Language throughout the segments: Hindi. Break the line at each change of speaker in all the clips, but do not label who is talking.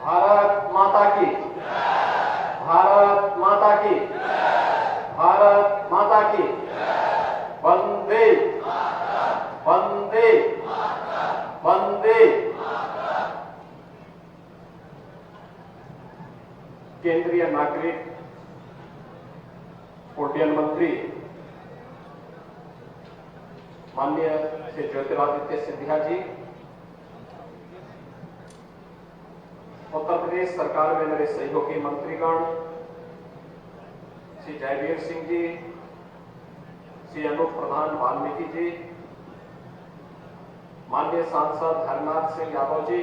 भारत माता की, भारत माता की, भारत माता की, वंदे वंदे वंदे। केंद्रीय नागरिक उड्डयन मंत्री माननीय श्री ज्योतिरादित्य सिंधिया जी, उत्तर प्रदेश सरकार में मेरे सहयोगी मंत्रीगण श्री जयवीर सिंह जी, श्री अनूप प्रधान वाल्मीकि जी, माननीय सांसद हरनाथ सिंह यादव जी,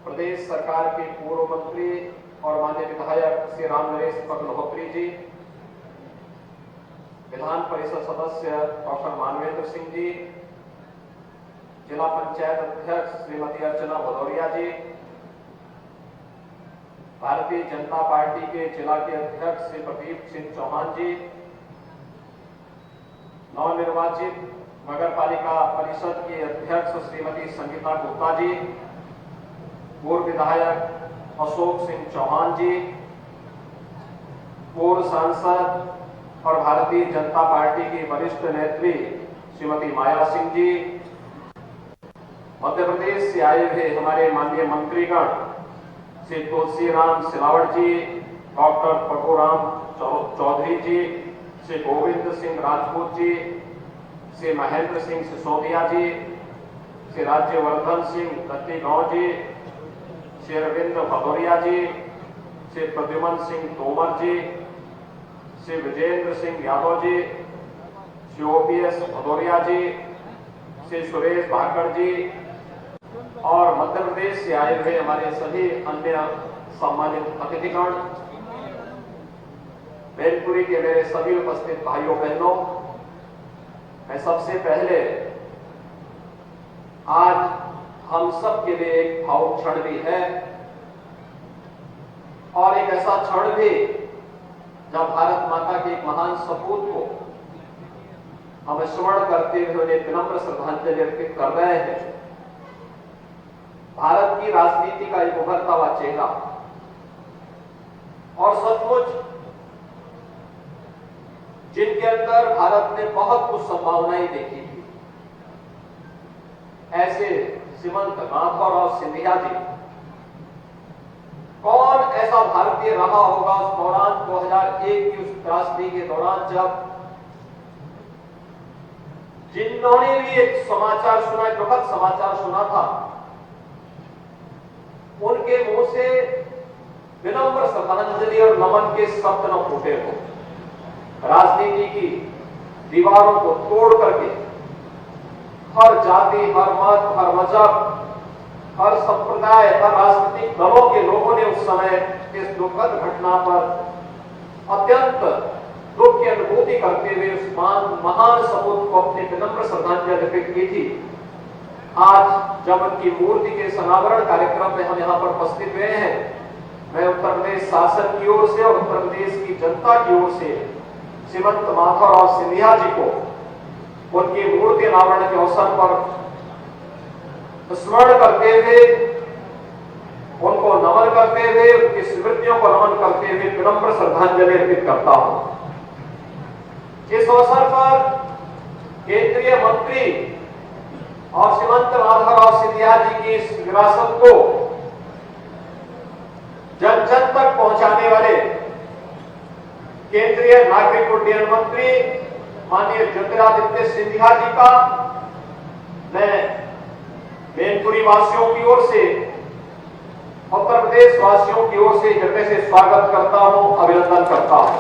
प्रदेश सरकार के पूर्व मंत्री और माननीय विधायक श्री राम नरेश पगलोहत्री जी, विधान परिषद सदस्य डॉक्टर मानवेंद्र सिंह जी, जिला पंचायत अध्यक्ष श्रीमती अर्चना भदौरिया जी, भारतीय जनता पार्टी के जिला के अध्यक्ष श्री प्रदीप सिंह चौहान जी, नवनिर्वाचित नगर पालिका परिषद के अध्यक्ष श्रीमती संगीता गुप्ता जी, पूर्व विधायक अशोक सिंह चौहान जी, पूर्व सांसद और भारतीय जनता पार्टी की वरिष्ठ नेत्री श्रीमती माया सिंह जी, मध्य प्रदेश से आए हुए हमारे माननीय मंत्रीगण श्री तुलसीराम सिलावट जी, डॉक्टर परशुराम चौधरी जी, श्री गोविंद सिंह राजपूत जी, श्री महेंद्र सिंह सिसोदिया जी, श्री राज्यवर्धन सिंह दत्तीगांव जी, श्री अरविंद भदौरिया जी, श्री प्रद्युमन सिंह तोमर जी, श्री विजेंद्र सिंह यादव जी, श्री ओपीएस भदौरिया जी, श्री सुरेश भाकड़ जी और मध्य प्रदेश से आए हुए हमारे सभी अन्य सम्मानित अतिथिगण, मैनपुरी के मेरे सभी उपस्थित भाइयों बहनों, मैं सबसे पहले आज हम सब के लिए एक भावुक क्षण भी है और एक ऐसा क्षण भी जब भारत माता के एक महान सपूत को हम स्मरण करते हुए उन्हें विनम्र श्रद्धांजलि अर्पित कर रहे हैं। भारत की राजनीति का एक उभरता हुआ चेहरा और सचमुच जिनके अंदर भारत ने बहुत कुछ संभावनाएं देखी थी, ऐसे श्रीमंत माधवराव सिंधिया जी, कौन ऐसा भारतीय रहा होगा उस दौरान 2001 की उस त्रासदी के दौरान जब जिन्होंने भी एक समाचार सुना, एक दुखद समाचार सुना था, उनके मुंह से विनम्र श्रद्धांजलि और नमन के शब्द न फूटे हो। राजनीति की दीवारों को तोड़ करके हर जाति, हर मत, हर मजहब, हर संप्रदाय, हर राजनीतिक दलों के लोगों ने उस समय इस दुखद घटना पर अत्यंत दुख की अनुभूति करते हुए उस महान सपूत को अपनी विनम्र श्रद्धांजलि अर्पित की थी। आज जब उनकी मूर्ति के अनावरण कार्यक्रम में हम यहाँ पर उपस्थित हुए हैं, मैं उत्तर प्रदेश शासन की ओर से और उत्तर प्रदेश की जनता की ओर से श्रीमंत माधवराव सिंधिया जी को उनकी मूर्ति अनावरण के अवसर पर स्मरण करते हुए, उनको नमन करते हुए, उनकी स्मृतियों को नमन करते हुए विनम्र श्रद्धांजलि अर्पित करता हूं। इस अवसर पर केंद्रीय मंत्री और श्रीमंत माधवराव सिंधिया जी की इस विरासत को जन जन तक पहुंचाने वाले केंद्रीय नागरिक उड्डयन मंत्री माननीय ज्योतिरादित्य सिंधिया जी का मैं मैनपुरी वासियों की ओर से, उत्तर प्रदेश वासियों की ओर से हृदय से स्वागत करता हूं, अभिनंदन करता हूं।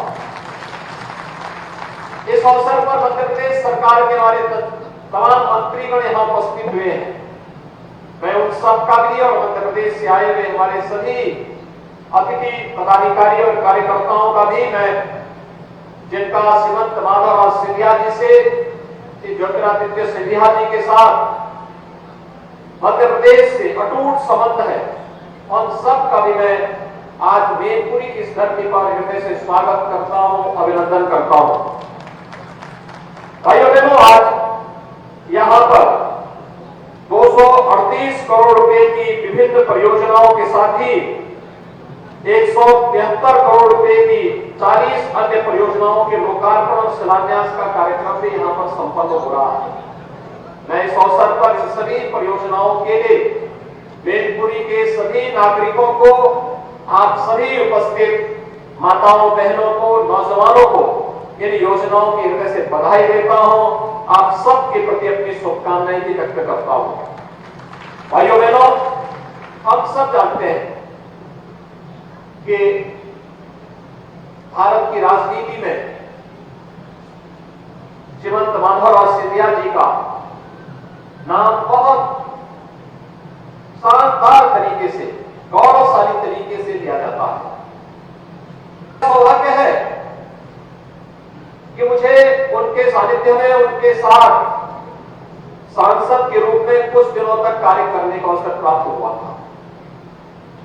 इस अवसर पर मध्य प्रदेश सरकार के हमारे तमाम मंत्रीगण यहां उपस्थित हुए हैं। मैं उन सबका भी और मध्य प्रदेश से आए हुए हमारे सभी अतिथि पदाधिकारी और कार्यकर्ताओं का भी, मैं जिनका श्रीमंत माधवराव सिंधिया जी से, ज्योतिरादित्य सिंधिया जी के साथ मध्य प्रदेश से अटूट संबंध है, उन सब का भी मैं आज मैनपुरी की इस धरती पर हृदय से स्वागत करता हूं, अभिनंदन करता हूं। भाइयों बहनों, आज यहां पर 238 करोड़ रुपए की विभिन्न परियोजनाओं के साथ ही 173 करोड़ रुपए की 40 अन्य परियोजनाओं के लोकार्पण और शिलान्यास का कार्यक्रम भी यहां पर संपन्न हो रहा है। मैं इस अवसर पर इन सभी परियोजनाओं के लिए मैनपुरी के सभी नागरिकों को, आप सभी उपस्थित माताओं बहनों को, नौजवानों को इन योजनाओं की हृदय से बधाई देता हूं। आप सबके प्रति अपनी शुभकामनाएं भी व्यक्त करता हूं। भाइयों बहनों, हम सब जानते हैं कि भारत की राजनीति में श्रीमंत माधवराव सिंधिया जी का नाम बहुत शानदार तरीके से, गौरवशाली तरीके से लिया जाता है। सौभाग्य है कि मुझे उनके सानिध्य में, उनके साथ सांसद के रूप में कुछ दिनों तक कार्य करने का अवसर प्राप्त हुआ था।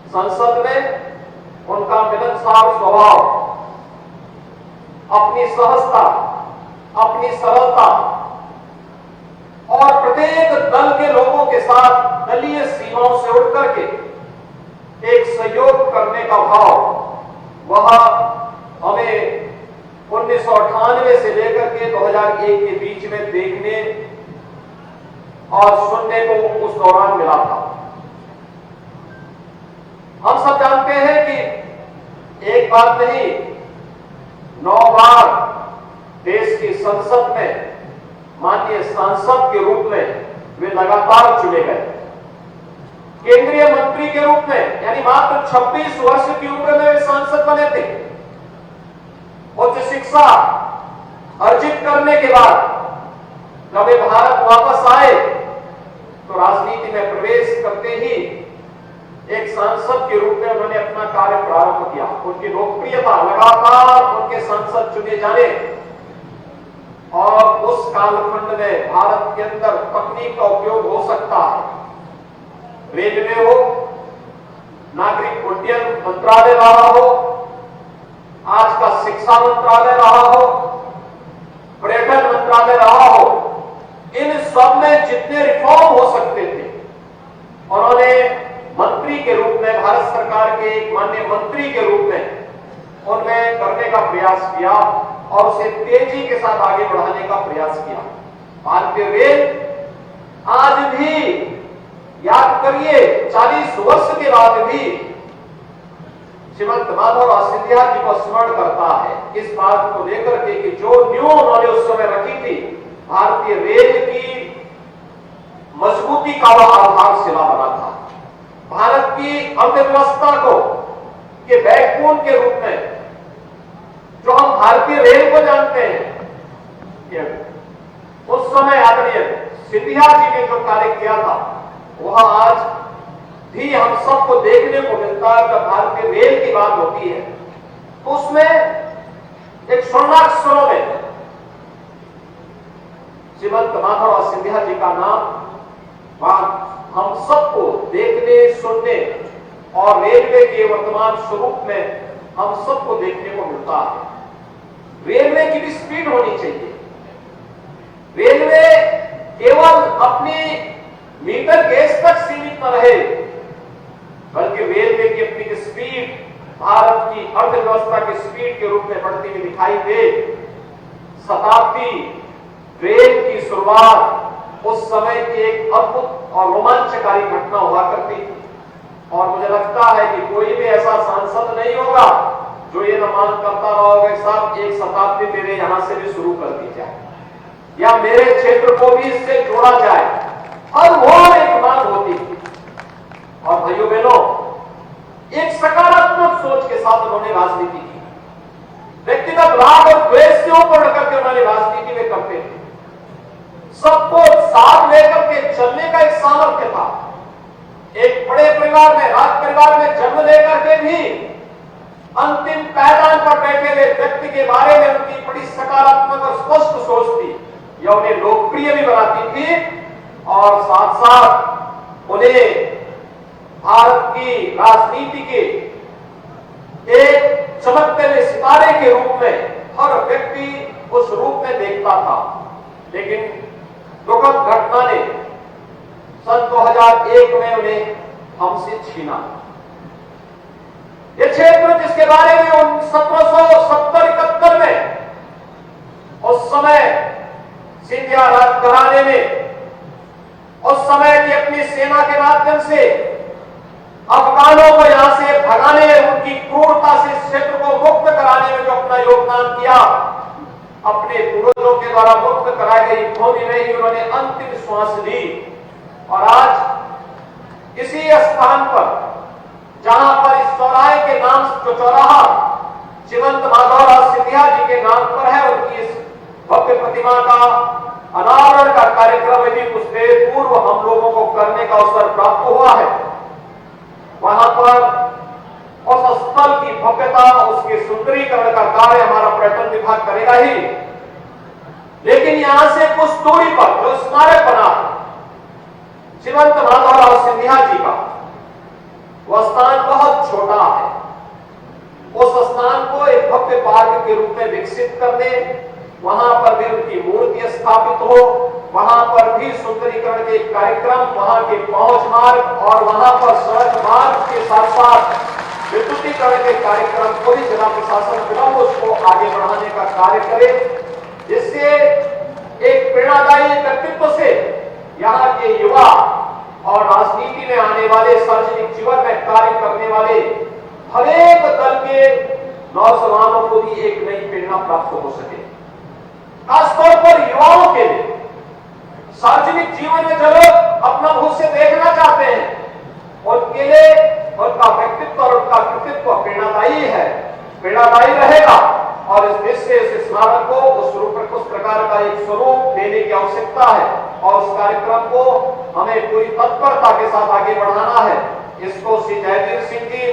संसद में उनका मिलनसार स्वभाव, अपनी सहजता, अपनी सरलता और प्रत्येक दल के लोगों के साथ दलीय सीमाओं से उठ करके एक सहयोग करने का भाव, वह हमें 1998 से लेकर के 2001 के बीच में देखने और सुनने को उस दौरान मिला था। हम सब जानते हैं कि एक बात नहीं, 9 बार देश की संसद में माननीय सांसद के रूप में वे लगातार चुने गए। केंद्रीय मंत्री के रूप में, यानी मात्र 26 वर्ष की उम्र में वे सांसद बने थे। उच्च शिक्षा अर्जित करने के बाद जब वे भारत वापस आए तो राजनीति में प्रवेश करते ही एक सांसद के रूप में उन्होंने अपना कार्य प्रारंभ किया। उनकी लोकप्रियता लगातार उनके सांसद चुने जाने और उस कालखंड में भारत के अंदर तकनीक का उपयोग हो सकता है। रेलवे हो, नागरिक उड्डयन मंत्रालय रहा हो, आज का शिक्षा मंत्रालय रहा हो, पर्यटन मंत्रालय रहा हो, इन सब में जितने रिफॉर्म हो सकते थे उन्होंने मंत्री के रूप में, भारत सरकार के एक माननीय मंत्री के रूप में उनमें करने का प्रयास किया और उसे तेजी के साथ आगे बढ़ाने का प्रयास किया। भारतीय रेल आज भी, याद करिए, 40 वर्ष के बाद भी श्रीमंत माधवराव सिंधिया जी को स्मरण करता है इस बात को लेकर के कि जो न्यू उन्होंने उस समय रखी थी, भारतीय रेल की मजबूती का वह आधारशिला बना था। भारत की अर्थव्यवस्था को के बैकबोन के रूप में जो हम भारतीय रेल को जानते हैं, उस समय आदरणीय सिंधिया जी ने जो कार्य किया था वह आज भी हम सबको देखने को मिलता है। जब भारतीय रेल की बात होती है तो उसमें एक स्वर्णाक्षरों में श्रीमंत माधवराव सिंधिया जी का नाम हम सबको देखने, सुनने और रेलवे के वर्तमान स्वरूप में हम सबको देखने को मिलता है। रेलवे की भी स्पीड होनी चाहिए। रेलवे केवल अपनी मीटर गेज तक सीमित न रहे, बल्कि रेलवे की अपनी स्पीड भारत की अर्थव्यवस्था की स्पीड के रूप में बढ़ती हुई दिखाई दे। शताब्दी ट्रेन की शुरुआत उस समय की एक अद्भुत और रोमांचकारी घटना हुआ करती थी और मुझे लगता है कि कोई भी ऐसा सांसद नहीं होगा जो ये न मांग करता रहोगे साहब एक शताब्दी मेरे यहां से भी शुरू कर दी जाए या मेरे क्षेत्र को भी इससे जोड़ा जाए। हर वो एक मांग होती थी और भाइयों बहनों, एक सकारात्मक सोच के साथ उन्होंने राजनीति की। व्यक्तिगत राग और द्वेष से ऊपर करके उन्होंने राजनीति में करते थे। सबको साथ लेकर के चलने का एक सामर्थ्य था। एक बड़े परिवार में, राज परिवार में जन्म लेकर के भी अंतिम पायदान पर बैठे हुए व्यक्ति के बारे में उनकी बड़ी सकारात्मक और स्पष्ट सोच थी। यह उन्हें लोकप्रिय भी बनाती थी और साथ साथ उन्हें भारत की राजनीति के एक चमकते हुए सितारे के रूप में हर व्यक्ति उस रूप में देखता था। लेकिन दुखद घटना ने सन 2001 में उन्हें हमसे छीना। ये क्षेत्र जिसके बारे में 1770-71 में उस समय सिंधिया राजघराने में उस समय की अपनी सेना के माध्यम से अफगानों को यहां से भगाने, उनकी क्रूरता से इस क्षेत्र को मुक्त कराने में जो अपना योगदान किया, अपने पूर्वजों के द्वारा मुक्त कराई गई भूमि में ही उन्होंने अंतिम श्वास ली। और आज इसी स्थान पर, जहां पर इस चौराहे के नाम, जो चौराहा श्रीमंत माधवराव सिंधिया जी के नाम पर है, उनकी इस भव्य प्रतिमा का अनावरण का कार्यक्रम यदि कुछ देर पूर्व हम लोगों को करने का अवसर प्राप्त हुआ है। वहां पर उस स्थल की भव्यता, उसके सुंदरीकरण का कार्य हमारा पर्यटन विभाग करेगा ही, लेकिन यहां से कुछ दूरी पर जो स्मारक बना श्रीमंत माधवराव सिंधिया जी का, वह स्थान बहुत छोटा है। उस स्थान को एक भव्य पार्क के रूप में विकसित करने, वहां पर भी उनकी मूर्ति स्थापित हो, वहां पर भी सुंदरीकरण के कार्यक्रम, वहां के पहुंच मार्ग और वहां पर सड़क मार्ग के साथ साथ विद्युतीकरण के कार्यक्रम को भी जिला प्रशासन विलंब उसको आगे बढ़ाने का कार्य करे, जिससे एक प्रेरणादायी व्यक्तित्व से यहाँ के युवा और राजनीति में आने वाले, सार्वजनिक जीवन में कार्य करने वाले हरेक दल के नौजवानों को भी एक नई प्रेरणा प्राप्त हो सके। खासतौर पर युवाओं के लिए सार्वजनिक जीवन में जो लोग अपना भविष्य देखना चाहते हैं, उनके लिए उनका व्यक्तित्व और उनका कृतित्व प्रेरणादायी है, प्रेरणादायी रहेगा। और इस दृष्टि से इस स्मारक को उस प्रकार का एक स्वरूप देने की आवश्यकता है और उस कार्यक्रम को हमें पूरी तत्परता के साथ आगे बढ़ाना है। इसको श्री जयवीर सिंह जी,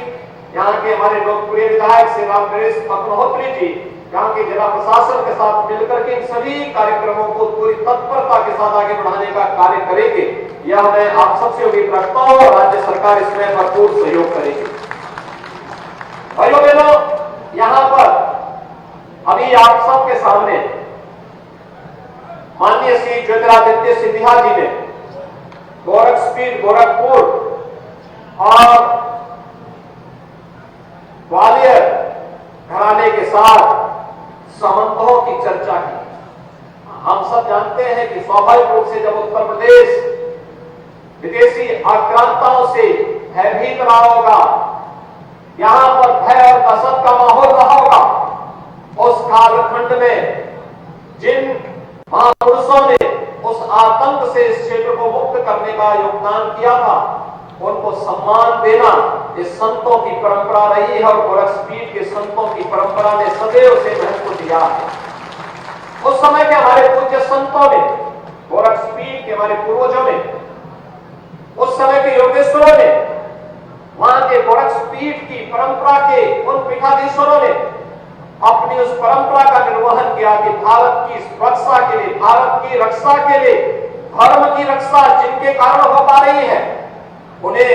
यहाँ के हमारे लोकप्रिय विधायक श्री रामनरेश अग्निहोत्री जी, यहाँ के जिला प्रशासन के साथ मिलकर के इन सभी कार्यक्रमों को पूरी तत्परता के साथ आगे बढ़ाने का कार्य करेंगे। यह मैं आप सबसे उम्मीद रखता हूं और राज्य सरकार इसमें भरपूर सहयोग करेगी। भाइयों बहनों, यहाँ पर अभी आप सबके सामने माननीय श्री ज्योतिरादित्य सिंधिया जी ने गोरखपीठ, गोरखपुर और ग्वालियर घराने के साथ संबंधों की चर्चा की। हम सब जानते हैं कि स्वाभाविक रूप से जब उत्तर प्रदेश विदेशी आक्रांताओं से भयभीत रहा होगा, यहां पर भय और दहशत का माहौल रहा होगा, उस कालखंड में जिन महापुरुषों ने उस आतंक से इस क्षेत्र को मुक्त करने का योगदान किया था, उनको सम्मान देना इस संतों की परंपरा रही है और गोरखपीठ के संतों की परंपरा ने सदैव से महत्व दिया है। उस समय के हमारे पूज्य संतों ने, गोरखपीठ के हमारे पूर्वजों ने, उस समय के योगेश्वरों ने, वहां के गोरखपीठ की परंपरा के उन पीठाधीश्वरों ने अपनी उस परंपरा का निर्वहन किया कि भारत की सुरक्षा के लिए, भारत की रक्षा के लिए, धर्म की रक्षा जिनके कारण हो पा रही है, उन्हें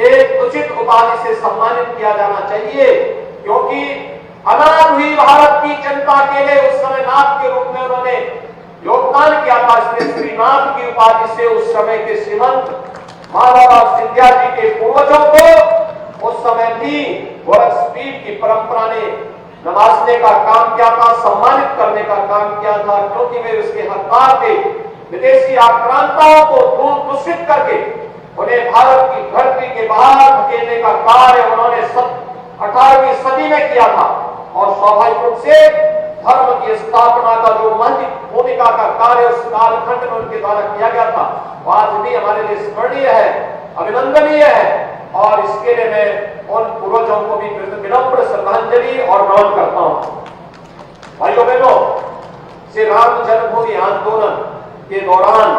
एक उचित उपाधि से सम्मानित किया जाना चाहिए, क्योंकि अनाथ हुई भारत की जनता के लिए उस समय नाथ के रूप में उन्होंने योगदान किया था। इसलिए श्रीनाथ की उपाधि से उस समय के श्रीमंत माधवराव सिंधिया जी के पूर्वजों को उस समय भी गोरखपीठ की परंपरा ने नवाजने का काम किया था, सम्मानित करने का काम किया था, क्योंकि वे उसके हकदार थे। विदेशी आक्रांताओं को दूषित करके उन्हें भारत की धरती के बाहर धकेलने का कार्य उन्होंने 18वीं सदी में किया था और स्वाभाविक रूप से धर्म की स्थापना का जो महत्वपूर्ण भूमिका का कार्य उस कालखंड में उनके द्वारा किया गया था, वह आज भी हमारे लिए स्मरणीय है, अभिनंदनीय है। और इसके लिए मैं उन पूर्वजों को भी विनम्र श्रद्धांजलि और नमन करता हूं। भाइयों बहनों, श्री राम जन्मभूमि आंदोलन के दौरान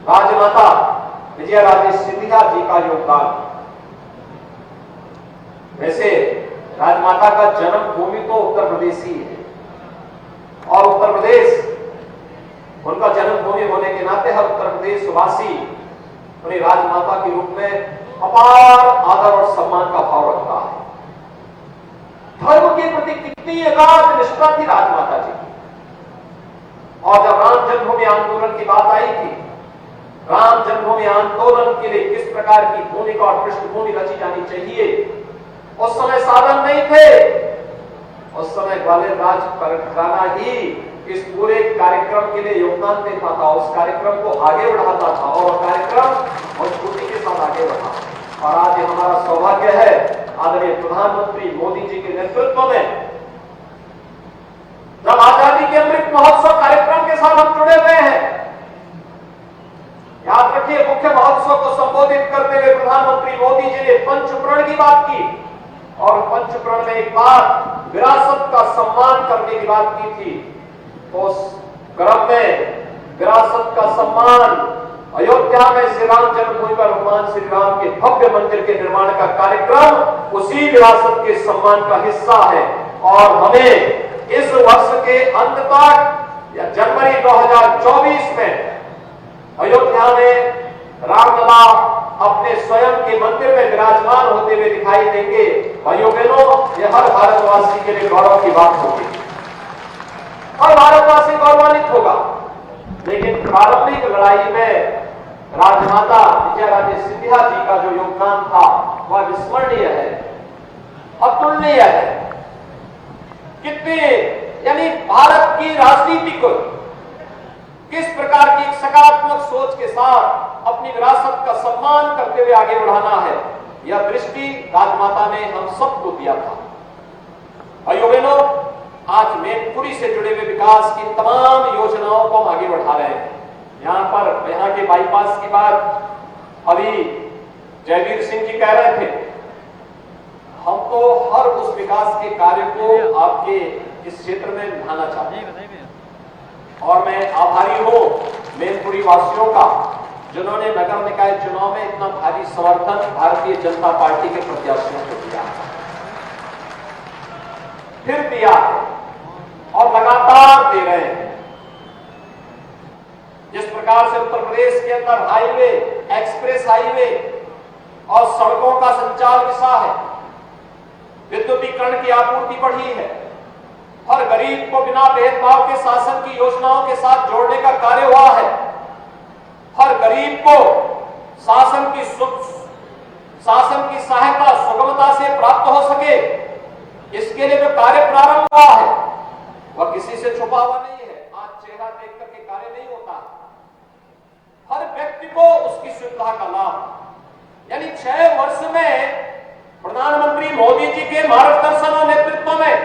राजमाता विजयाराजे सिंधिया जी का योगदान, वैसे राजमाता का जन्मभूमि तो उत्तर प्रदेश ही है और उत्तर प्रदेश उनका जन्मभूमि होने के नाते हर उत्तर प्रदेश वासी उन्हें राजमाता के रूप में अपार आदर और सम्मान का भाव रखता है। धर्म के प्रति कितनी अगाध निष्ठा थी राजमाता जी की। और जब राम जन्मभूमि आंदोलन की बात आई थी राम जन्मभूमि आंदोलन के लिए किस प्रकार की भूमिका और पृष्ठभूमि रची जानी चाहिए, उस समय साधन नहीं थे। उस समय ग्वालियर राज परगना ही इस पूरे कार्यक्रम के लिए योगदान देता था, उस कार्यक्रम को आगे बढ़ाता था और कार्यक्रम मजबूती के साथ आगे बढ़ा। और आज ये हमारा सौभाग्य है, आदरणीय प्रधानमंत्री मोदी जी के नेतृत्व में जब आजादी के अमृत महोत्सव कार्यक्रम के साथ हम जुड़े हुए हैं। याद रखिए, मुख्य महोत्सव को संबोधित करते हुए प्रधानमंत्री मोदी जी ने पंचप्रण की बात की और पंचप्रण में एक बात विरासत का सम्मान करने की बात की थी। उस क्रम में विरासत का सम्मान, अयोध्या में श्री राम जन्मभूमि पर भगवान श्री राम के भव्य मंदिर के निर्माण का कार्यक्रम उसी विरासत के सम्मान का हिस्सा है। और हमें इस वर्ष के अंत तक या जनवरी 2024 में अयोध्या में रामलला अपने स्वयं के मंदिर में विराजमान होते हुए दिखाई देंगे। भाइयों बहनों, यह हर भारतवासी के लिए गौरव की बात होगी, हर भारतवासी गौरवान्वित होगा। लेकिन प्रारंभिक लड़ाई में राजमाता विजयाराजे सिंधिया जी का जो योगदान था वह विस्मरणीय है, अतुलनीय है। कितने यानी भारत की राजनीति को किस प्रकार की एक सकारात्मक सोच के साथ अपनी विरासत का सम्मान करते हुए आगे बढ़ाना है, यह दृष्टि राजमाता ने हम सबको दिया था। भाइयों बहनों, आज मैनपुरी से जुड़े हुए विकास की तमाम योजनाओं को हम आगे बढ़ा रहे हैं। यहाँ के बाईपास की बात अभी जयवीर सिंह जी कह रहे थे। हम तो हर उस विकास के कार्य को आपके इस क्षेत्र में निभाना चाहते हैं और मैं आभारी हूं मैनपुरी वासियों का, जिन्होंने नगर निकाय चुनाव में इतना भारी समर्थन भारतीय जनता पार्टी के प्रत्याशियों को दिया, फिर दिया और लगातार दे रहे हैं। जिस प्रकार से उत्तर प्रदेश के अंदर हाईवे, एक्सप्रेस हाईवे और सड़कों का संचार विशा है, विद्युतीकरण की आपूर्ति बढ़ी है, हर गरीब को बिना भेदभाव के शासन की योजनाओं के साथ जोड़ने का कार्य हुआ है, हर गरीब को शासन की सहायता सुगमता से प्राप्त हो सके, इसके लिए जो कार्य प्रारंभ हुआ है वह किसी से छुपा हुआ नहीं है। आज चेहरा देख करके कार्य नहीं होता, हर व्यक्ति को उसकी सुविधा का लाभ, यानी 6 वर्ष में प्रधानमंत्री मोदी जी के मार्गदर्शन और नेतृत्व में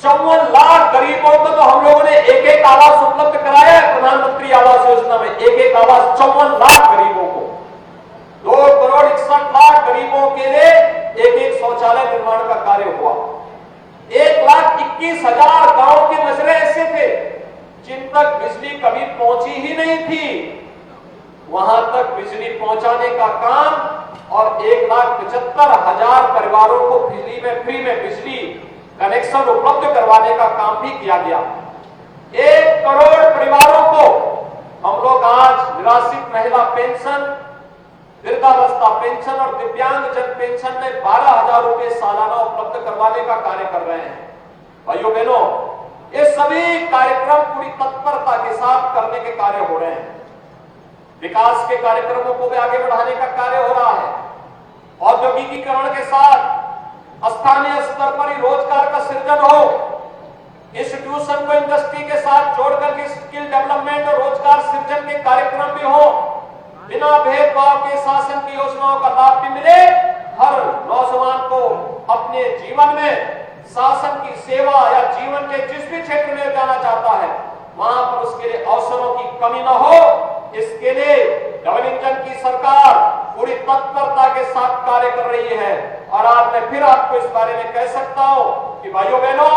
54 लाख गरीबों को तो हम लोगों ने एक आवास उपलब्ध कराया है। प्रधानमंत्री आवास योजना में एक आवास 54 लाख गरीबों को, 2 करोड़ 61 लाख गरीबों के लिए एक शौचालय निर्माण का कार्य हुआ। 1,21,000 गांव के मसले ऐसे थे जिन तक बिजली कभी पहुंची ही नहीं थी, वहां तक बिजली पहुंचाने का काम और 1,75,000 परिवारों को बिजली में फ्री में बिजली कनेक्शन उपलब्ध करवाने का काम भी किया गया। 1 करोड़ परिवारों को हम लोग आज निराश्रित महिला पेंशन, वृद्धावस्था पेंशन और दिव्यांग जन पेंशन में 12,000 रुपए सालाना उपलब्ध करवाने का कार्य कर रहे हैं। भाइयों बहनों, ये सभी कार्यक्रम पूरी तत्परता के साथ करने के कार्य हो रहे हैं। विकास के कार्यक्रमों को भी आगे बढ़ाने का कार्य हो रहा है। औद्योगिकीकरण के साथ स्थानीय स्तर पर ही रोजगार का सृजन हो, इंस्टीट्यूशन को इंडस्ट्री के साथ जोड़कर के स्किल डेवलपमेंट और रोजगार सृजन के कार्यक्रम भी हो, बिना भेदभाव के शासन की योजनाओं का लाभ भी मिले, हर नौजवान को अपने जीवन में शासन की सेवा या जीवन के जिस भी क्षेत्र में जाना चाहता है वहां पर उसके लिए अवसरों की कमी न हो, इसके लिए डबल इंजन की सरकार पूरी तत्परता के साथ कार्य कर रही है। और आज मैं फिर आपको इस बारे में कह सकता हूं कि भाइयों बहनों,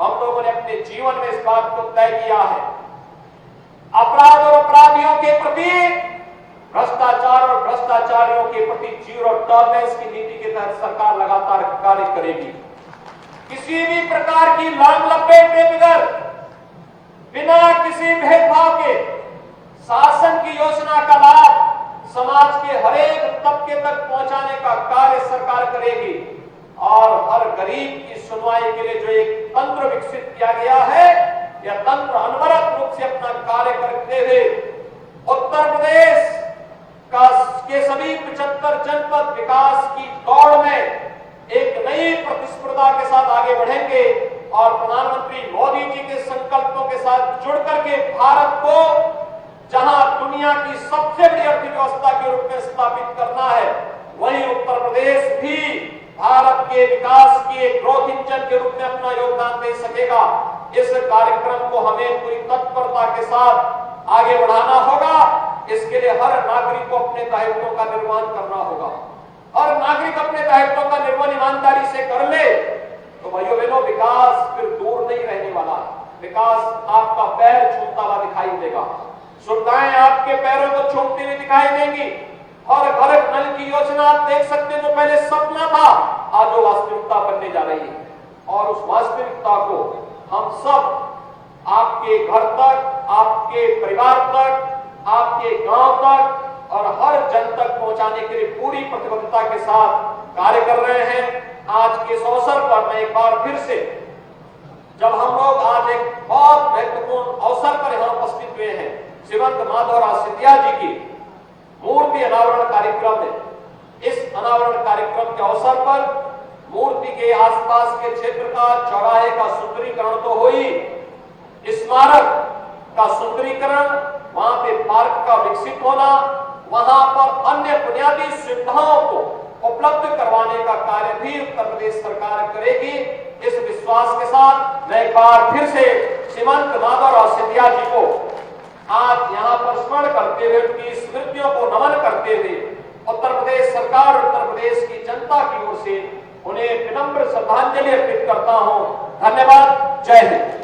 हम लोगों ने अपने जीवन में इस बात को तय किया है, अपराध और अपराधियों के प्रति, भ्रष्टाचार और भ्रष्टाचारियों के प्रति जीरो टॉलरेंस की नीति के तहत सरकार लगातार कार्य करेगी। किसी भी प्रकार की लांग लपेट के बगैर, बिना किसी भेदभाव के शासन की योजना का लाभ समाज के हरेक तबके तक पहुंचाने का कार्य सरकार करेगी। और हर गरीब की सुनवाई के लिए जो एक तंत्र विकसित किया गया है, यह तंत्र अनवरत रूप से अपना कार्य करते हुए उत्तर प्रदेश के सभी 75 जनपद विकास की दौड़ में एक नई प्रतिस्पर्धा के साथ आगे बढ़ेंगे और प्रधानमंत्री मोदी जी के संकल्पों के साथ जुड़ करके भारत को जहां दुनिया की सबसे बड़ी अर्थव्यवस्था के रूप में स्थापित करना है, वहीं उत्तर प्रदेश भी भारत के विकास की एक ग्रोथ इंजन के रूप में अपना योगदान दे सकेगा। इस कार्यक्रम को हमें पूरी तत्परता के साथ आगे बढ़ाना होगा। इसके लिए हर नागरिक को अपने दायित्वों का निर्वहन करना होगा। हर नागरिक अपने दायित्वों का निर्वहन ईमानदारी से कर ले तो भाइयों बहनों, विकास फिर दूर नहीं रहने वाला। विकास आपका पैर छूता हुआ दिखाई देगा, सुविधाएं आपके पैरों को छूटती हुई दिखाई देंगी। और घर नल की योजना आप देख सकते हैं, जो पहले सपना था आज वो वास्तविकता बनने जा रही है। और उस वास्तविकता को हम सब आपके घर तक, आपके परिवार तक, आपके गांव तक और हर जन तक पहुंचाने के लिए पूरी प्रतिबद्धता के साथ कार्य कर रहे हैं। आज के इस अवसर पर मैं एक बार फिर से, जब हम लोग आज एक बहुत महत्वपूर्ण अवसर पर यहां उपस्थित हुए हैं, श्रीमंत माधवराव सिंधिया जी की मूर्ति अनावरण कार्यक्रम में, इस अनावरण कार्यक्रम के अवसर पर मूर्ति के आसपास के क्षेत्र का, चौराहे का सुंदरीकरण तो हुई, स्मारक का सुंदरीकरण, वहां पे पार्क का विकसित होना, वहां पर अन्य बुनियादी सुविधाओं को उपलब्ध करवाने का कार्य भी उत्तर प्रदेश सरकार करेगी। इस विश्वास के साथ मैं एक बार फिर से श्रीमंत माधवराव सिंधिया जी को आज यहाँ पर स्मरण करते हुए, उनकी स्मृतियों को नमन करते हुए उत्तर प्रदेश सरकार और उत्तर प्रदेश की जनता की ओर से उन्हें विनम्र श्रद्धांजलि अर्पित करता हूँ। धन्यवाद। जय हिंद।